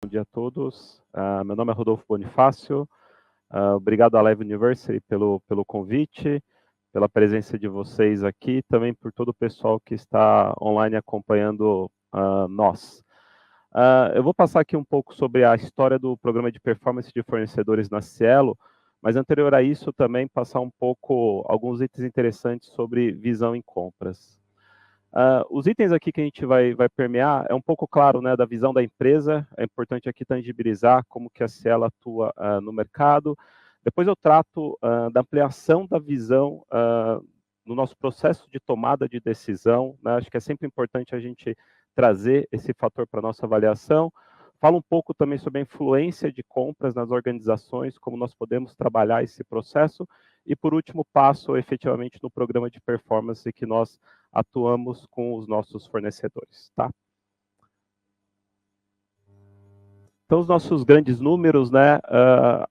Bom dia a todos. Meu nome é Rodolfo Bonifácio. Obrigado à Live University pelo convite, pela presença de vocês aqui, também por todo o pessoal que está online acompanhando nós. Eu vou passar aqui um pouco sobre a história do programa de performance de fornecedores na Cielo, mas anterior a isso também passar um pouco alguns itens interessantes sobre visão em compras. Os itens aqui que a gente vai permear é um pouco claro, né, da visão da empresa. É importante aqui tangibilizar como que a Cielo atua no mercado. Depois eu trato da ampliação da visão no nosso processo de tomada de decisão, né? Acho que é sempre importante a gente trazer esse fator para a nossa avaliação. Falo um pouco também sobre a influência de compras nas organizações, como nós podemos trabalhar esse processo. E, por último, passo efetivamente no programa de performance que nós atuamos com os nossos fornecedores, tá? Então, os nossos grandes números, né?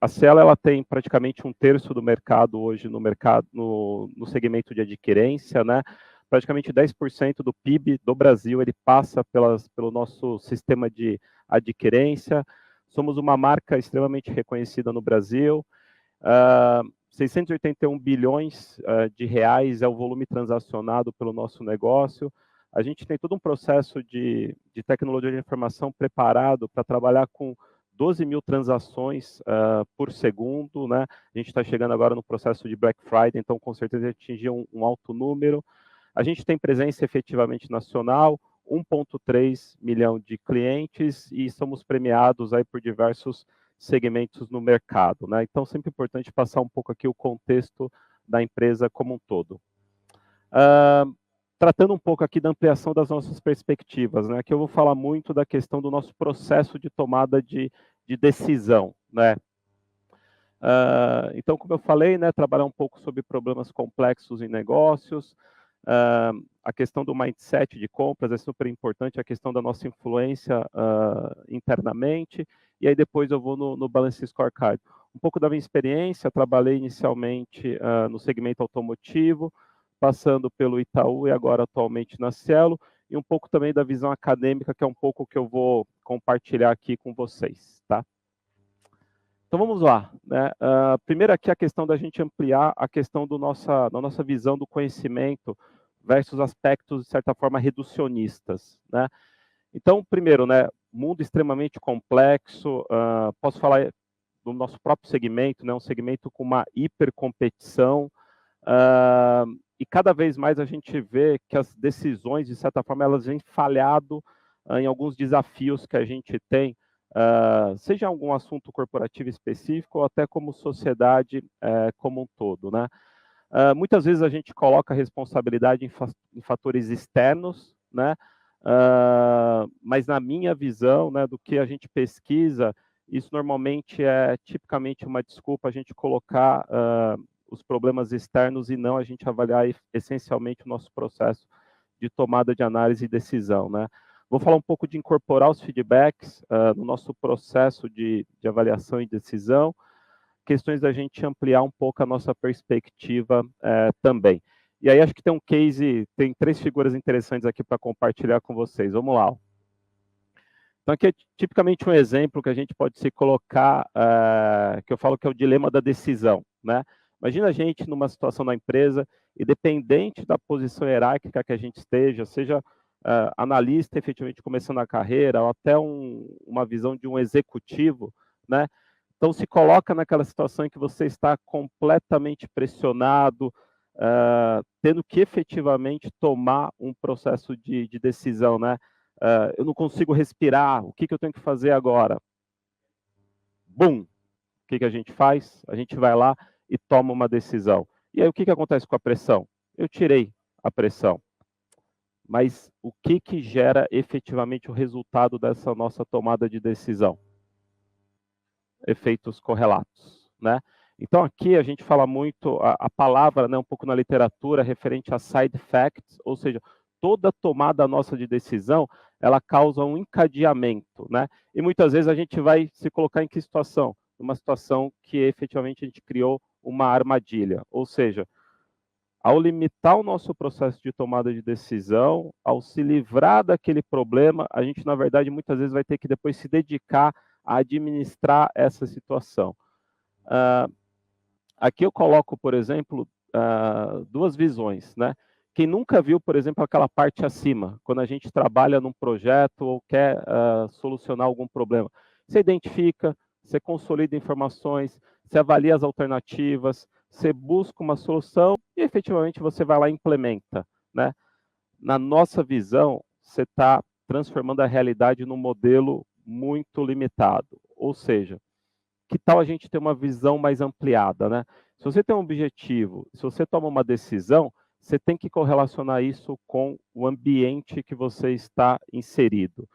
A Cielo, ela tem praticamente 1/3 do mercado hoje no segmento de adquirência, né? Praticamente 10% do PIB do Brasil, ele passa pelo nosso sistema de adquirência. Somos uma marca extremamente reconhecida no Brasil. 681 bilhões de reais é o volume transacionado pelo nosso negócio. A gente tem todo um processo de tecnologia de informação preparado para trabalhar com 12 mil transações por segundo, né? A gente está chegando agora no processo de Black Friday, então com certeza atingir um alto número. A gente tem presença efetivamente nacional, 1,3 milhão de clientes e somos premiados aí por diversos segmentos no mercado, né? Então, sempre importante passar um pouco aqui o contexto da empresa como um todo. Tratando um pouco aqui da ampliação das nossas perspectivas, né? Aqui eu vou falar muito da questão do nosso processo de tomada de decisão, né? Então, como eu falei, né, trabalhar um pouco sobre problemas complexos em negócios, a questão do mindset de compras é super importante, a questão da nossa influência internamente, e aí depois eu vou no Balance Scorecard. Um pouco da minha experiência, trabalhei inicialmente no segmento automotivo, passando pelo Itaú e agora atualmente na Cielo, e um pouco também da visão acadêmica, que é um pouco que eu vou compartilhar aqui com vocês, tá? Então vamos lá, né? Primeiro aqui a questão da gente ampliar a questão da nossa visão do conhecimento versus aspectos, de certa forma, reducionistas, né? Então, primeiro, né, mundo extremamente complexo, posso falar do nosso próprio segmento, né, um segmento com uma hipercompetição, e cada vez mais a gente vê que as decisões, de certa forma, elas vêm falhado em alguns desafios que a gente tem, seja algum assunto corporativo específico ou até como sociedade como um todo, né? Muitas vezes a gente coloca a responsabilidade em fatores externos, né? Mas na minha visão, né, do que a gente pesquisa, isso normalmente é tipicamente uma desculpa a gente colocar os problemas externos e não a gente avaliar essencialmente o nosso processo de tomada de análise e decisão, né? Vou falar um pouco de incorporar os feedbacks no nosso processo de avaliação e decisão, questões da gente ampliar um pouco a nossa perspectiva também. E aí acho que tem um case, tem 3 figuras interessantes aqui para compartilhar com vocês. Vamos lá. Então aqui é tipicamente um exemplo que a gente pode se colocar, que eu falo que é o dilema da decisão, né? Imagina a gente numa situação na empresa, e dependente da posição hierárquica que a gente esteja, seja analista efetivamente começando a carreira, ou até uma visão de um executivo, né? Então, se coloca naquela situação em que você está completamente pressionado, tendo que efetivamente tomar um processo de decisão, né? Eu não consigo respirar, o que eu tenho que fazer agora? Bum! O que a gente faz? A gente vai lá e toma uma decisão. E aí, o que acontece com a pressão? Eu tirei a pressão. Mas o que gera efetivamente o resultado dessa nossa tomada de decisão? Efeitos correlatos, né? Então aqui a gente fala muito, a palavra, né, um pouco na literatura, referente a side effects, ou seja, toda tomada nossa de decisão, ela causa um encadeamento, né? E muitas vezes a gente vai se colocar em que situação? Uma situação que efetivamente a gente criou uma armadilha, ou seja, ao limitar o nosso processo de tomada de decisão, ao se livrar daquele problema, a gente, na verdade, muitas vezes vai ter que depois se dedicar a administrar essa situação. Aqui eu coloco, por exemplo, duas visões, né? Quem nunca viu, por exemplo, aquela parte acima, quando a gente trabalha num projeto ou quer solucionar algum problema. Você identifica, você consolida informações, você avalia as alternativas, você busca uma solução e efetivamente você vai lá e implementa, né? Na nossa visão, você está transformando a realidade num modelo muito limitado. Ou seja, que tal a gente ter uma visão mais ampliada, né? Se você tem um objetivo, se você toma uma decisão, você tem que correlacionar isso com o ambiente que você está inserido.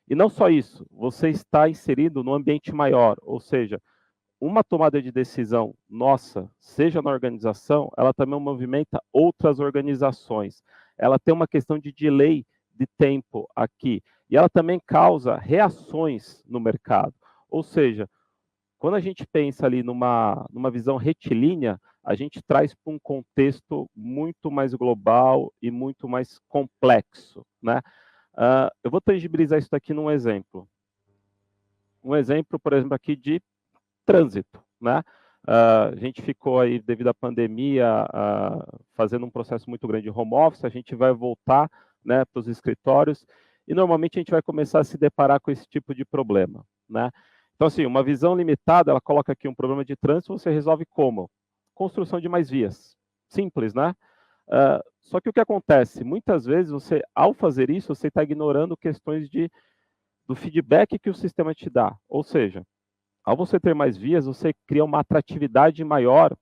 E não só isso, você está inserido num ambiente maior, ou seja, uma tomada de decisão nossa, seja na organização, ela também movimenta outras organizações. Ela tem uma questão de delay de tempo aqui. E ela também causa reações no mercado. Ou seja, quando a gente pensa ali numa visão retilínea, a gente traz para um contexto muito mais global e muito mais complexo, né? Eu vou tangibilizar isso aqui num exemplo. Um exemplo, por exemplo, aqui de trânsito, né? A gente ficou aí, devido à pandemia, fazendo um processo muito grande de home office, a gente vai voltar, né, para os escritórios, e normalmente a gente vai começar a se deparar com esse tipo de problema, né? Então, assim, uma visão limitada, ela coloca aqui um problema de trânsito, você resolve como? Construção de mais vias. Simples, né? Só que o que acontece? Muitas vezes, você, ao fazer isso, você está ignorando questões do feedback que o sistema te dá. Ou seja, ao você ter mais vias, você cria uma atratividade maior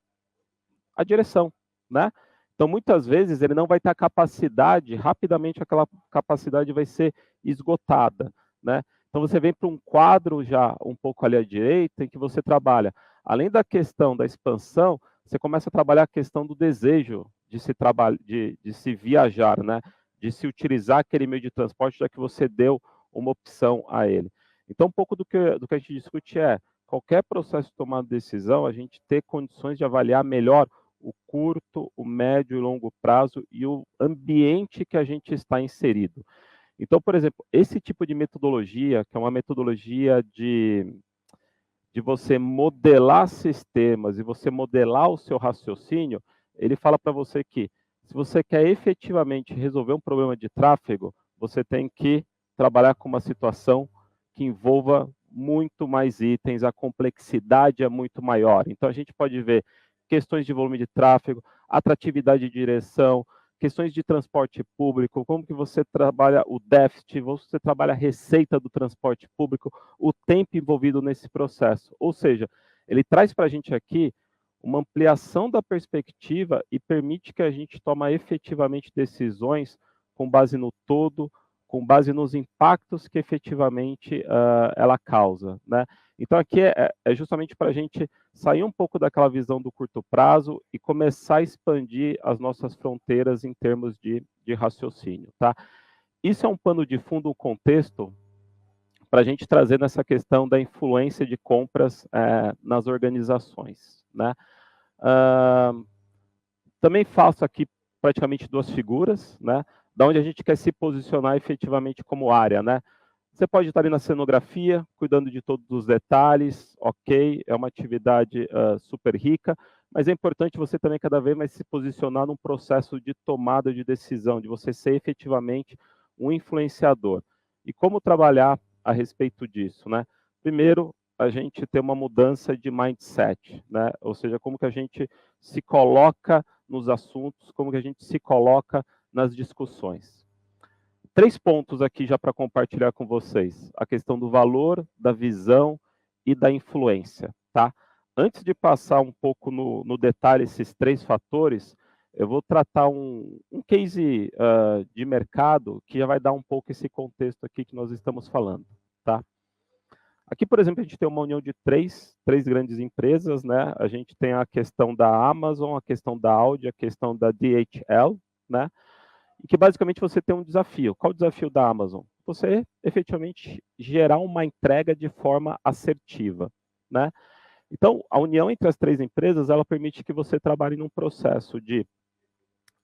à direção, né? Então, muitas vezes, ele não vai ter a capacidade, rapidamente aquela capacidade vai ser esgotada, né? Então, você vem para um quadro já um pouco ali à direita, em que você trabalha, além da questão da expansão, você começa a trabalhar a questão do desejo de se, de se viajar, né? De se utilizar aquele meio de transporte, já que você deu uma opção a ele. Então, um pouco do que a gente discute é, qualquer processo de tomada de decisão, a gente ter condições de avaliar melhor o curto, o médio e longo prazo e o ambiente que a gente está inserido. Então, por exemplo, esse tipo de metodologia, que é uma metodologia de você modelar sistemas e você modelar o seu raciocínio, ele fala para você que, se você quer efetivamente resolver um problema de tráfego, você tem que trabalhar com uma situação que envolva muito mais itens, a complexidade é muito maior. Então, a gente pode ver questões de volume de tráfego, atratividade de direção, questões de transporte público, como que você trabalha o déficit, você trabalha a receita do transporte público, o tempo envolvido nesse processo. Ou seja, ele traz para a gente aqui uma ampliação da perspectiva e permite que a gente tome efetivamente decisões com base no todo, com base nos impactos que efetivamente ela causa, né? Então, aqui é justamente para a gente sair um pouco daquela visão do curto prazo e começar a expandir as nossas fronteiras em termos de raciocínio, tá? Isso é um pano de fundo, um contexto, para a gente trazer nessa questão da influência de compras nas organizações, né? Também faço aqui praticamente duas figuras, né? Da onde a gente quer se posicionar efetivamente como área, né? Você pode estar ali na cenografia, cuidando de todos os detalhes, ok, é uma atividade super rica, mas é importante você também cada vez mais se posicionar num processo de tomada de decisão, de você ser efetivamente um influenciador. E como trabalhar a respeito disso, né? Primeiro, a gente tem uma mudança de mindset, né? Ou seja, como que a gente se coloca nos assuntos, como que a gente se coloca nas discussões. 3 pontos aqui já para compartilhar com vocês. A questão do valor, da visão e da influência, tá? Antes de passar um pouco no detalhe esses 3 fatores, eu vou tratar um case de mercado que já vai dar um pouco esse contexto aqui que nós estamos falando, tá? Aqui, por exemplo, a gente tem uma união de três grandes empresas, né? A gente tem a questão da Amazon, a questão da Audi, a questão da DHL, né? E que basicamente você tem um desafio. Qual o desafio da Amazon? Você efetivamente gerar uma entrega de forma assertiva, né? Então, a união entre as 3 empresas, ela permite que você trabalhe num processo de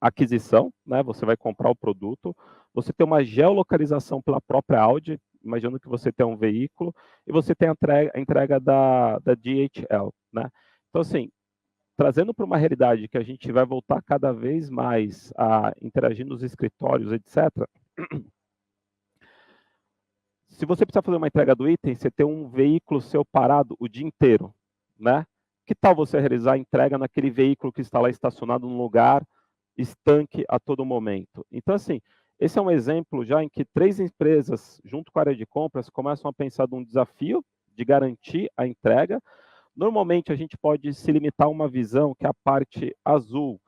aquisição, né? Você vai comprar o produto, você tem uma geolocalização pela própria Audi, imaginando que você tem um veículo, e você tem a entrega da DHL, né? Então, assim, trazendo para uma realidade que a gente vai voltar cada vez mais a interagir nos escritórios, etc., se você precisar fazer uma entrega do item, você tem um veículo seu parado o dia inteiro, né? Que tal você realizar a entrega naquele veículo que está lá estacionado num lugar estanque a todo momento? Então, assim, esse é um exemplo já em que 3 empresas, junto com a área de compras, começam a pensar num desafio de garantir a entrega. Normalmente, a gente pode se limitar a uma visão que é a parte azul,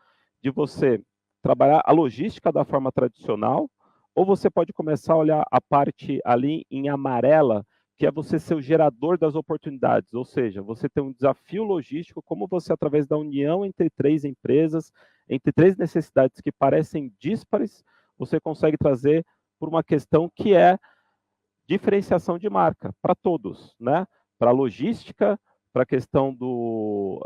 de você trabalhar a logística da forma tradicional, ou você pode começar a olhar a parte ali em amarela, que é você ser o gerador das oportunidades, ou seja, você tem um desafio logístico, como você, através da união entre 3 empresas, entre 3 necessidades que parecem díspares, você consegue trazer por uma questão que é diferenciação de marca para todos, né? Para a logística, para a questão do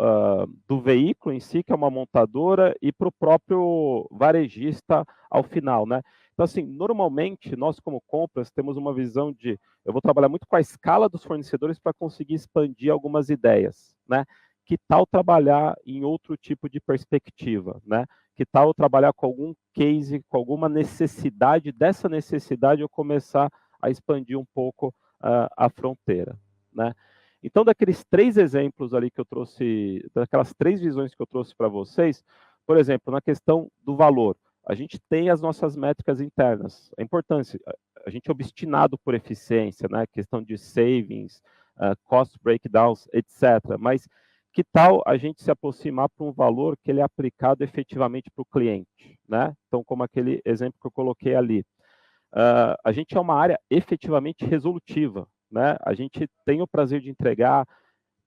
veículo em si, que é uma montadora, e para o próprio varejista ao final, né? Então, assim, normalmente, nós como compras temos uma visão de, eu vou trabalhar muito com a escala dos fornecedores para conseguir expandir algumas ideias, né? Que tal trabalhar em outro tipo de perspectiva, né? Que tal trabalhar com algum case, com alguma necessidade, dessa necessidade eu começar a expandir um pouco a fronteira, né? Então, daqueles 3 exemplos ali que eu trouxe, daquelas 3 visões que eu trouxe para vocês, por exemplo, na questão do valor, a gente tem as nossas métricas internas. A importância, a gente é obstinado por eficiência, né? Questão de savings, cost breakdowns, etc. Mas que tal a gente se aproximar para um valor que ele é aplicado efetivamente para o cliente, né? Então, como aquele exemplo que eu coloquei ali. A gente é uma área efetivamente resolutiva, né? A gente tem o prazer de entregar,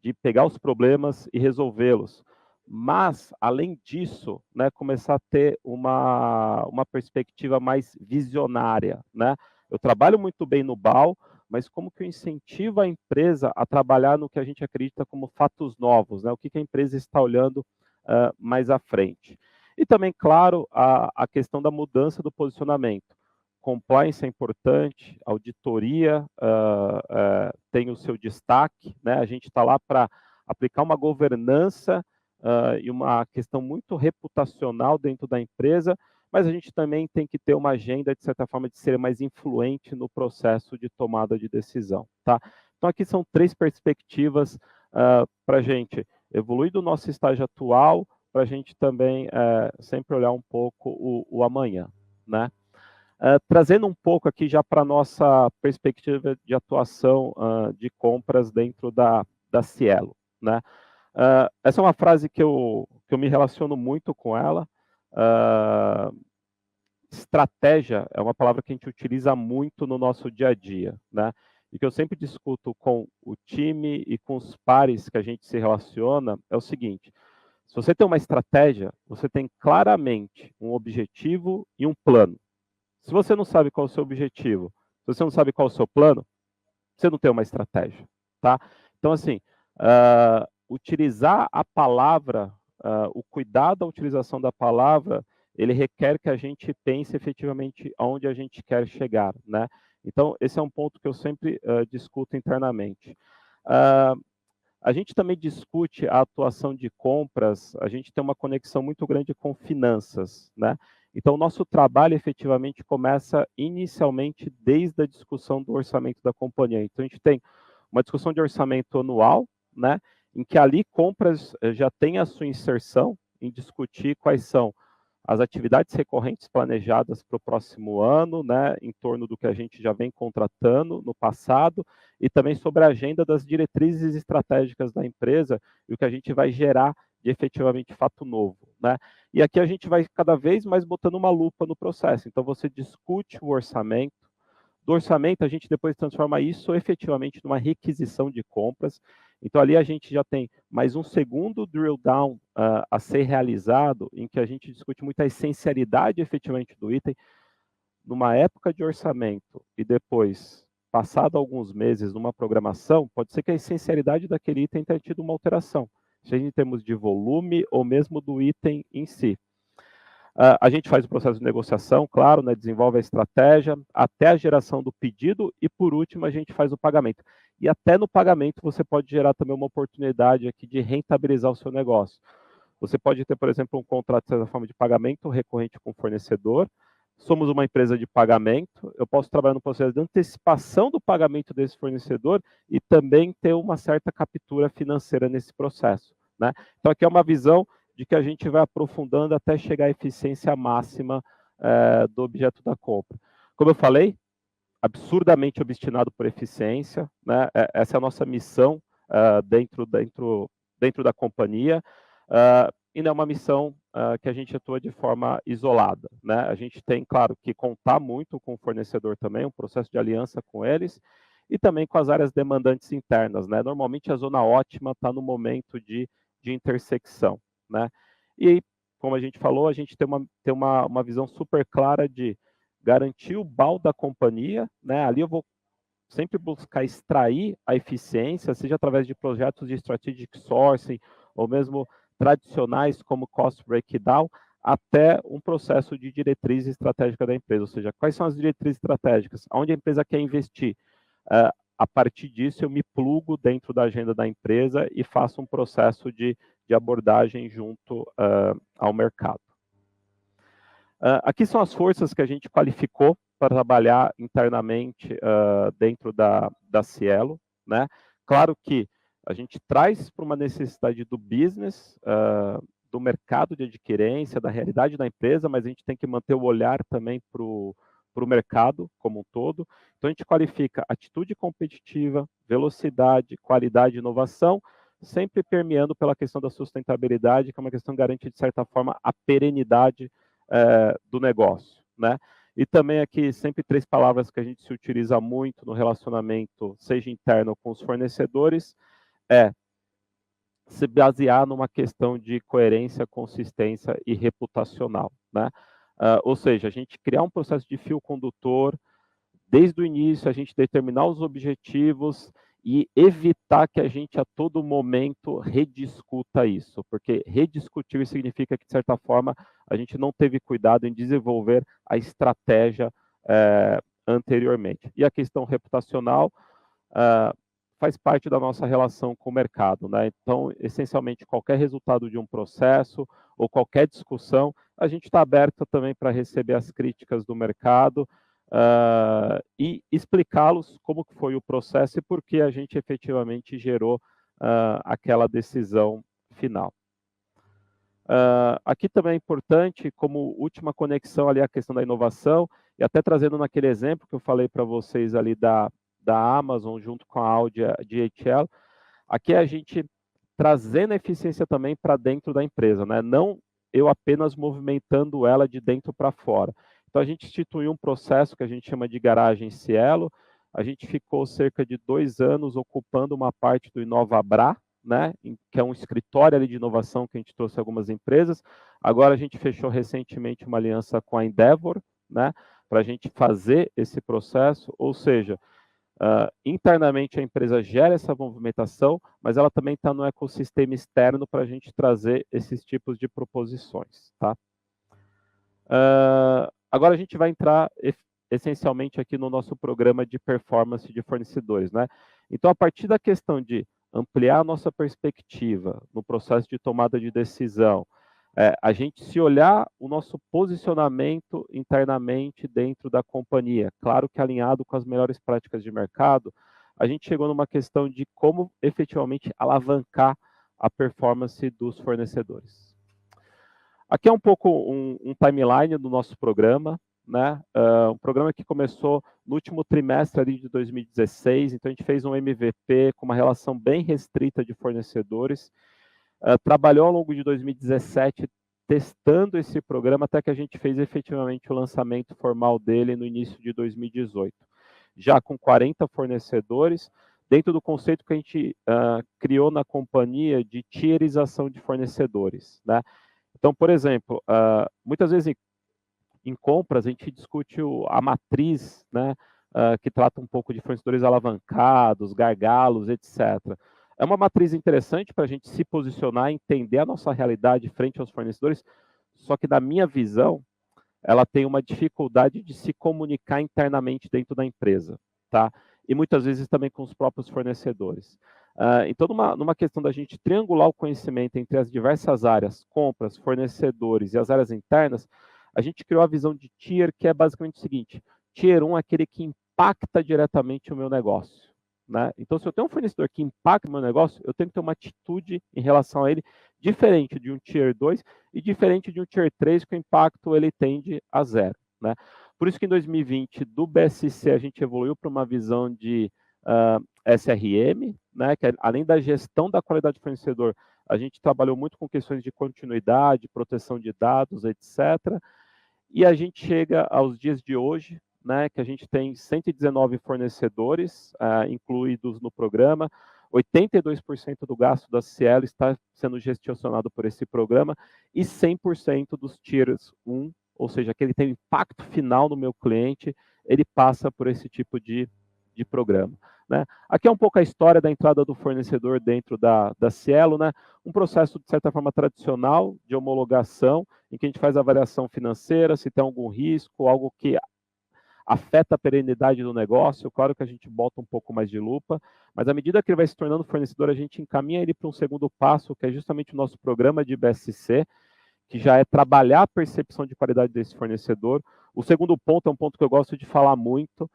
de pegar os problemas e resolvê-los. Mas, além disso, né, começar a ter uma perspectiva mais visionária, né? Eu trabalho muito bem no BAL, mas como que eu incentivo a empresa a trabalhar no que a gente acredita como fatos novos, né? O que a empresa está olhando mais à frente. E também, claro, a questão da mudança do posicionamento. Compliance é importante, auditoria tem o seu destaque, né? A gente está lá para aplicar uma governança e uma questão muito reputacional dentro da empresa, mas a gente também tem que ter uma agenda, de certa forma, de ser mais influente no processo de tomada de decisão, tá? Então, aqui são 3 perspectivas para a gente evoluir do nosso estágio atual, para a gente também sempre olhar um pouco o amanhã, né? Trazendo um pouco aqui já para a nossa perspectiva de atuação de compras dentro da Cielo, né? Essa é uma frase que eu me relaciono muito com ela. Estratégia é uma palavra que a gente utiliza muito no nosso dia a dia, né? E que eu sempre discuto com o time e com os pares que a gente se relaciona é o seguinte: se você tem uma estratégia, você tem claramente um objetivo e um plano. Se você não sabe qual é o seu objetivo, se você não sabe qual é o seu plano, você não tem uma estratégia, tá? Então, assim, utilizar a palavra, o cuidado da utilização da palavra, ele requer que a gente pense efetivamente aonde a gente quer chegar, né? Então, esse é um ponto que eu sempre discuto internamente. A gente também discute a atuação de compras, a gente tem uma conexão muito grande com finanças, né? Então, o nosso trabalho efetivamente começa inicialmente desde a discussão do orçamento da companhia. Então, a gente tem uma discussão de orçamento anual, né? Em que ali compras já tem a sua inserção em discutir quais são as atividades recorrentes planejadas para o próximo ano, né, em torno do que a gente já vem contratando no passado, e também sobre a agenda das diretrizes estratégicas da empresa e o que a gente vai gerar de efetivamente fato novo, né? E aqui a gente vai cada vez mais botando uma lupa no processo. Então você discute o orçamento, do orçamento a gente depois transforma isso efetivamente numa requisição de compras. Então ali a gente já tem mais um segundo drill down a ser realizado, em que a gente discute muito a essencialidade efetivamente do item, numa época de orçamento e depois, passado alguns meses numa programação, pode ser que a essencialidade daquele item tenha tido uma alteração, seja em termos de volume ou mesmo do item em si. A gente faz o processo de negociação, claro, né, desenvolve a estratégia, até a geração do pedido e, por último, a gente faz o pagamento. E até no pagamento você pode gerar também uma oportunidade aqui de rentabilizar o seu negócio. Você pode ter, por exemplo, um contrato de certa forma de pagamento recorrente com o fornecedor. Somos uma empresa de pagamento, eu posso trabalhar no processo de antecipação do pagamento desse fornecedor e também ter uma certa captura financeira nesse processo, né? Então, aqui é uma visão de que a gente vai aprofundando até chegar à eficiência máxima do objeto da compra. Como eu falei, absurdamente obstinado por eficiência, né? Essa é a nossa missão dentro da companhia, e não é uma missão que a gente atua de forma isolada, né? A gente tem, claro, que contar muito com o fornecedor também, um processo de aliança com eles, e também com as áreas demandantes internas, né? Normalmente a zona ótima está no momento de intersecção, né? E, como a gente falou, a gente tem uma visão super clara de garantir o BAU da companhia, né? Ali eu vou sempre buscar extrair a eficiência, seja através de projetos de strategic sourcing, ou mesmo tradicionais como cost breakdown, até um processo de diretriz estratégica da empresa, ou seja, quais são as diretrizes estratégicas, onde a empresa quer investir. A partir disso, eu me plugo dentro da agenda da empresa e faço um processo de abordagem junto ao mercado. Aqui são as forças que a gente qualificou para trabalhar internamente dentro da Cielo, né? Claro que a gente traz para uma necessidade do business, do mercado de adquirência, da realidade da empresa, mas a gente tem que manter o olhar também para o mercado como um todo. Então, a gente qualifica atitude competitiva, velocidade, qualidade e inovação, sempre permeando pela questão da sustentabilidade, que é uma questão que garante, de certa forma, a perenidade do negócio, né? E também aqui sempre 3 palavras que a gente se utiliza muito no relacionamento, seja interno com os fornecedores, se basear numa questão de coerência, consistência e reputacional, né? Ou seja, a gente criar um processo de fio condutor, desde o início a gente determinar os objetivos e evitar que a gente a todo momento rediscuta isso, porque rediscutir significa que, de certa forma, a gente não teve cuidado em desenvolver a estratégia anteriormente. E a questão reputacional faz parte da nossa relação com o mercado, né? Então, essencialmente, qualquer resultado de um processo ou qualquer discussão, a gente está aberto também para receber as críticas do mercado, e explicá-los como que foi o processo e por que a gente efetivamente gerou aquela decisão final. Aqui também é importante, como última conexão ali, a questão da inovação, e até trazendo naquele exemplo que eu falei para vocês ali da Amazon, junto com a Audi DHL, aqui é a gente trazendo a eficiência também para dentro da empresa, né? Não eu apenas movimentando ela de dentro para fora. Então, a gente instituiu um processo que a gente chama de garagem Cielo. A gente ficou cerca de 2 anos ocupando uma parte do InovaBrá, né, que é um escritório ali de inovação que a gente trouxe algumas empresas. Agora a gente fechou recentemente uma aliança com a Endeavor, né, para a gente fazer esse processo, ou seja, internamente a empresa gera essa movimentação, mas ela também está no ecossistema externo para a gente trazer esses tipos de proposições, tá? Agora a gente vai entrar essencialmente aqui no nosso programa de performance de fornecedores, né? Então, a partir da questão de ampliar a nossa perspectiva no processo de tomada de decisão, a gente se olhar o nosso posicionamento internamente dentro da companhia, claro que alinhado com as melhores práticas de mercado, a gente chegou numa questão de como efetivamente alavancar a performance dos fornecedores. Aqui é um pouco um timeline do nosso programa, né? Um programa que começou no último trimestre ali de 2016, então a gente fez um MVP com uma relação bem restrita de fornecedores, trabalhou ao longo de 2017 testando esse programa até que a gente fez efetivamente o lançamento formal dele no início de 2018, já com 40 fornecedores, dentro do conceito que a gente criou na companhia de tierização de fornecedores, né? Então, por exemplo, muitas vezes em compras a gente discute a matriz, né, que trata um pouco de fornecedores alavancados, gargalos, etc. É uma matriz interessante para a gente se posicionar, entender a nossa realidade frente aos fornecedores, só que na minha visão, ela tem uma dificuldade de se comunicar internamente dentro da empresa, tá? E muitas vezes também com os próprios fornecedores. Então, numa questão da gente triangular o conhecimento entre as diversas áreas, compras, fornecedores e as áreas internas, a gente criou a visão de Tier, que é basicamente o seguinte: Tier 1 é aquele que impacta diretamente o meu negócio, né? Então, se eu tenho um fornecedor que impacta o meu negócio, eu tenho que ter uma atitude em relação a ele diferente de um Tier 2 e diferente de um Tier 3, que o impacto ele tende a zero, né? Por isso que em 2020, do BSC, a gente evoluiu para uma visão de SRM, né, que além da gestão da qualidade do fornecedor, a gente trabalhou muito com questões de continuidade, proteção de dados, etc. E a gente chega aos dias de hoje, né, que a gente tem 119 fornecedores incluídos no programa, 82% do gasto da Cielo está sendo gestionado por esse programa e 100% dos Tiers 1, ou seja, aquele que tem impacto final no meu cliente, ele passa por esse tipo de programa. Né? Aqui é um pouco a história da entrada do fornecedor dentro da Cielo, né? Um processo, de certa forma, tradicional de homologação, em que a gente faz a avaliação financeira, se tem algum risco, algo que afeta a perenidade do negócio. Claro que a gente bota um pouco mais de lupa, mas à medida que ele vai se tornando fornecedor, a gente encaminha ele para um segundo passo, que é justamente o nosso programa de BSC, que já é trabalhar a percepção de qualidade desse fornecedor. O segundo ponto é um ponto que eu gosto de falar muito.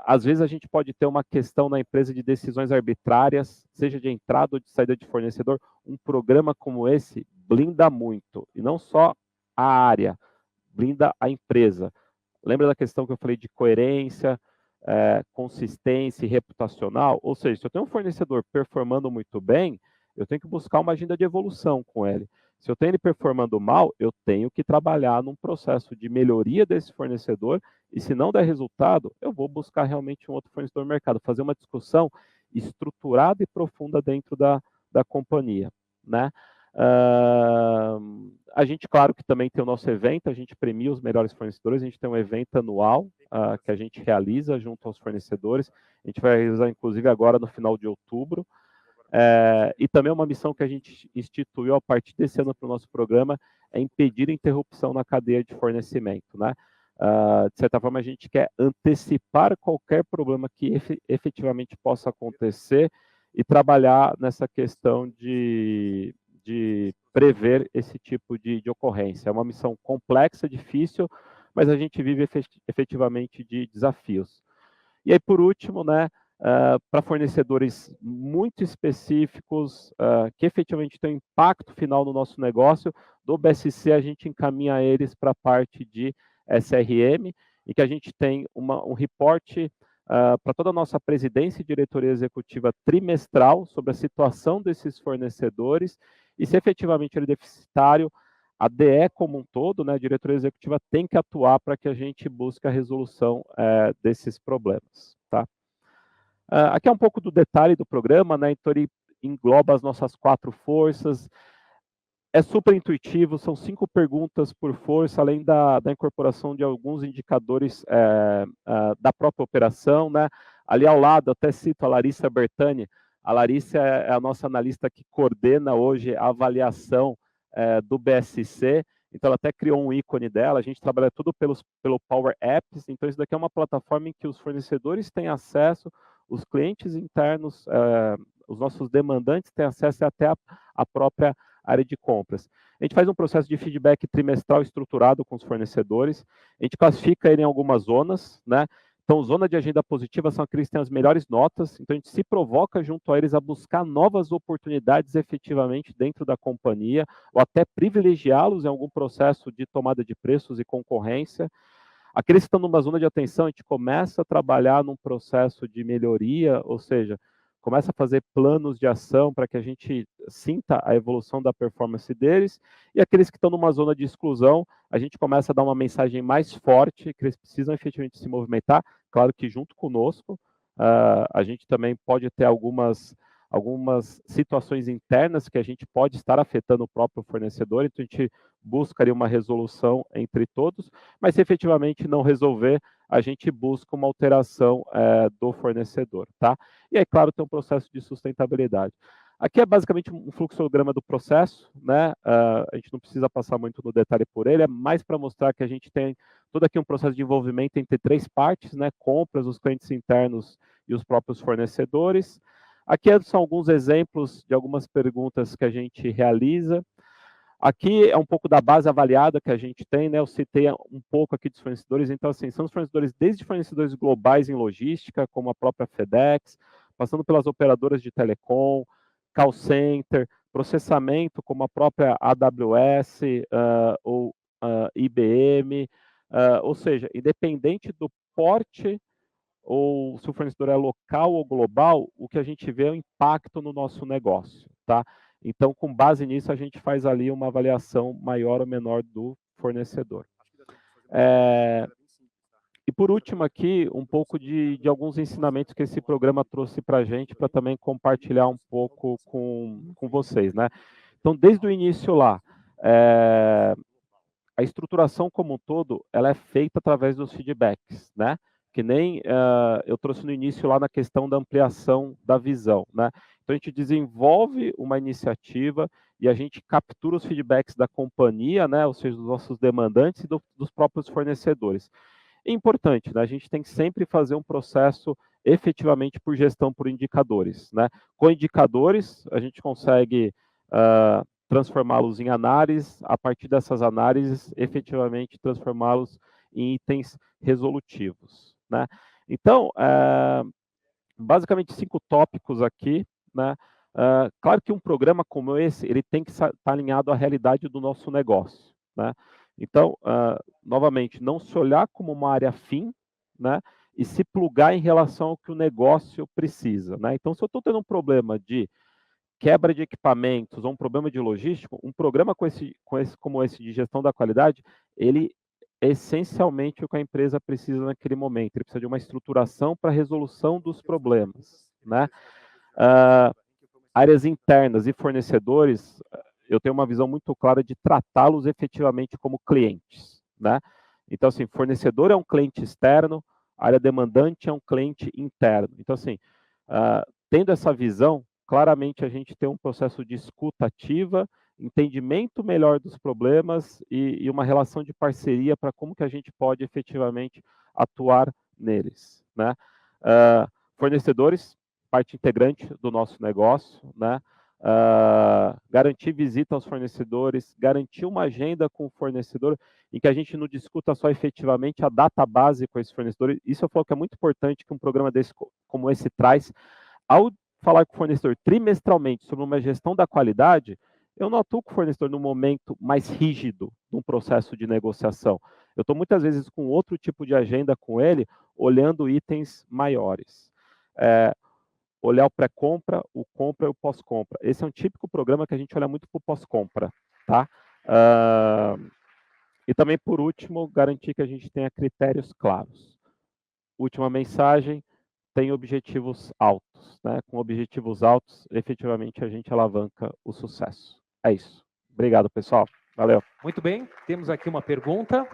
Às vezes a gente pode ter uma questão na empresa de decisões arbitrárias, seja de entrada ou de saída de fornecedor. Um programa como esse blinda muito, e não só a área, blinda a empresa. Lembra da questão que eu falei de coerência, consistência e reputacional? Ou seja, se eu tenho um fornecedor performando muito bem, eu tenho que buscar uma agenda de evolução com ele. Se eu tenho ele performando mal, eu tenho que trabalhar num processo de melhoria desse fornecedor, e se não der resultado, eu vou buscar realmente um outro fornecedor no mercado, fazer uma discussão estruturada e profunda dentro da companhia, né? A gente, claro que também tem o nosso evento, a gente premia os melhores fornecedores, a gente tem um evento anual que a gente realiza junto aos fornecedores, a gente vai realizar inclusive agora no final de outubro, e também uma missão que a gente instituiu a partir desse ano para o nosso programa é impedir interrupção na cadeia de fornecimento, né? De certa forma, a gente quer antecipar qualquer problema que efetivamente possa acontecer e trabalhar nessa questão de prever esse tipo de ocorrência. É uma missão complexa, difícil, mas a gente vive efetivamente de desafios. E aí, por último, né, para fornecedores muito específicos, que efetivamente têm um impacto final no nosso negócio, do BSC a gente encaminha eles para a parte de SRM, em que a gente tem um reporte para toda a nossa presidência e diretoria executiva trimestral sobre a situação desses fornecedores e se efetivamente ele é deficitário, a DE como um todo, né, a diretoria executiva tem que atuar para que a gente busque a resolução desses problemas. Tá? Aqui é um pouco do detalhe do programa, né, então ele engloba as nossas 4 forças, é super intuitivo, são 5 perguntas por força, além da incorporação de alguns indicadores da própria operação, né? Ali ao lado, até cito a Larissa Bertani. A Larissa é a nossa analista que coordena hoje a avaliação do BSC, então ela até criou um ícone dela, a gente trabalha tudo pelo Power Apps, então isso daqui é uma plataforma em que os fornecedores têm acesso, os clientes internos, os nossos demandantes têm acesso até a própria área de compras. A gente faz um processo de feedback trimestral estruturado com os fornecedores, a gente classifica ele em algumas zonas, né? Então, zona de agenda positiva são aqueles que têm as melhores notas, então a gente se provoca junto a eles a buscar novas oportunidades efetivamente dentro da companhia, ou até privilegiá-los em algum processo de tomada de preços e concorrência. Aqueles que estão numa zona de atenção, a gente começa a trabalhar num processo de melhoria, ou seja, começa a fazer planos de ação para que a gente sinta a evolução da performance deles, e aqueles que estão numa zona de exclusão, a gente começa a dar uma mensagem mais forte, que eles precisam efetivamente se movimentar, claro que junto conosco, a gente também pode ter algumas situações internas que a gente pode estar afetando o próprio fornecedor, então a gente buscaria uma resolução entre todos, mas se efetivamente não resolver, a gente busca uma alteração do fornecedor, tá? E aí, claro, tem um processo de sustentabilidade. Aqui é basicamente um fluxograma do processo, né? A gente não precisa passar muito no detalhe por ele, é mais para mostrar que a gente tem todo aqui um processo de envolvimento entre três partes, né? Compras, os clientes internos e os próprios fornecedores. Aqui são alguns exemplos de algumas perguntas que a gente realiza. Aqui é um pouco da base avaliada que a gente tem, né? Eu citei um pouco aqui dos fornecedores, então, assim, são os fornecedores desde fornecedores globais em logística, como a própria FedEx, passando pelas operadoras de telecom, call center, processamento, como a própria AWS ou IBM, ou seja, independente do porte ou se o fornecedor é local ou global, o que a gente vê é o impacto no nosso negócio, tá? Então, com base nisso, a gente faz ali uma avaliação maior ou menor do fornecedor. E por último aqui, um pouco de alguns ensinamentos que esse programa trouxe para a gente, para também compartilhar um pouco com vocês, né? Então, desde o início lá, a estruturação como um todo, ela é feita através dos feedbacks, né? Que nem eu trouxe no início lá na questão da ampliação da visão, né? Então, a gente desenvolve uma iniciativa e a gente captura os feedbacks da companhia, né? Ou seja, dos nossos demandantes e dos próprios fornecedores. É importante, né? A gente tem que sempre fazer um processo efetivamente por gestão por indicadores, né? Com indicadores, a gente consegue transformá-los em análises, a partir dessas análises, efetivamente transformá-los em itens resolutivos, né? Então, basicamente 5 tópicos aqui, né? Claro que um programa como esse, ele tem que estar alinhado à realidade do nosso negócio, né? Então, novamente, não se olhar como uma área fim, né? E se plugar em relação ao que o negócio precisa, né? Então, se eu estou tendo um problema de quebra de equipamentos ou um problema de logística, um programa como esse de gestão da qualidade, ele é essencialmente o que a empresa precisa naquele momento. Ele precisa de uma estruturação para a resolução dos problemas, né? Áreas internas e fornecedores, eu tenho uma visão muito clara de tratá-los efetivamente como clientes, né? Então, assim, fornecedor é um cliente externo, área demandante é um cliente interno. Então, assim, tendo essa visão, claramente a gente tem um processo de escuta ativa, entendimento melhor dos problemas e uma relação de parceria para como que a gente pode efetivamente atuar neles, né? Fornecedores, parte integrante do nosso negócio, né? Garantir visita aos fornecedores, garantir uma agenda com o fornecedor em que a gente não discuta só efetivamente a data base com esse fornecedor. Isso eu falo que é muito importante que um programa desse, como esse traz. Ao falar com o fornecedor trimestralmente sobre uma gestão da qualidade, eu não atuo com o fornecedor no momento mais rígido de um processo de negociação. Eu estou muitas vezes com outro tipo de agenda com ele, olhando itens maiores. Olhar o pré-compra, o compra e o pós-compra. Esse é um típico programa que a gente olha muito para o pós-compra, tá? E também, por último, garantir que a gente tenha critérios claros. Última mensagem, tem objetivos altos, né? Com objetivos altos, efetivamente a gente alavanca o sucesso. É isso. Obrigado, pessoal. Valeu. Muito bem, temos aqui uma pergunta.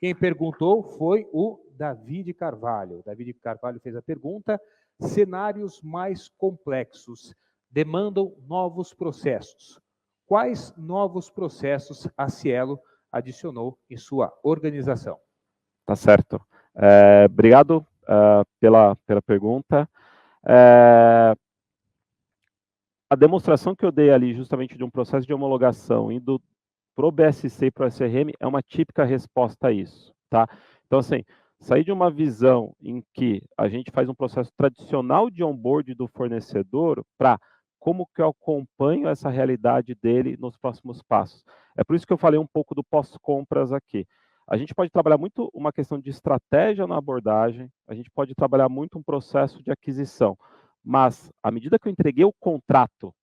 Quem perguntou foi o David Carvalho. O David Carvalho fez a pergunta: cenários mais complexos demandam novos processos. Quais novos processos a Cielo adicionou em sua organização? Tá certo. Obrigado pela pergunta. A demonstração que eu dei ali, justamente de um processo de homologação indo para o BSC e para o SRM, é uma típica resposta a isso, tá? Então, assim, sair de uma visão em que a gente faz um processo tradicional de onboard do fornecedor para como que eu acompanho essa realidade dele nos próximos passos. É por isso que eu falei um pouco do pós-compras aqui. A gente pode trabalhar muito uma questão de estratégia na abordagem, a gente pode trabalhar muito um processo de aquisição, mas à medida que eu entreguei o contrato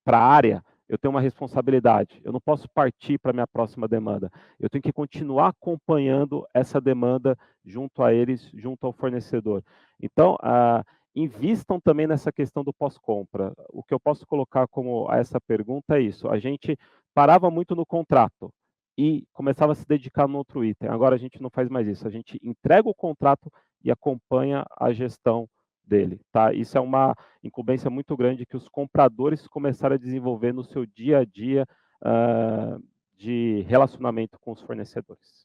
para a área, eu tenho uma responsabilidade. Eu não posso partir para a minha próxima demanda. Eu tenho que continuar acompanhando essa demanda junto a eles, junto ao fornecedor. Então, invistam também nessa questão do pós-compra. O que eu posso colocar como a essa pergunta é isso. A gente parava muito no contrato e começava a se dedicar no outro item. Agora a gente não faz mais isso. A gente entrega o contrato e acompanha a gestão dele, tá? Isso é uma incumbência muito grande que os compradores começaram a desenvolver no seu dia a dia de relacionamento com os fornecedores.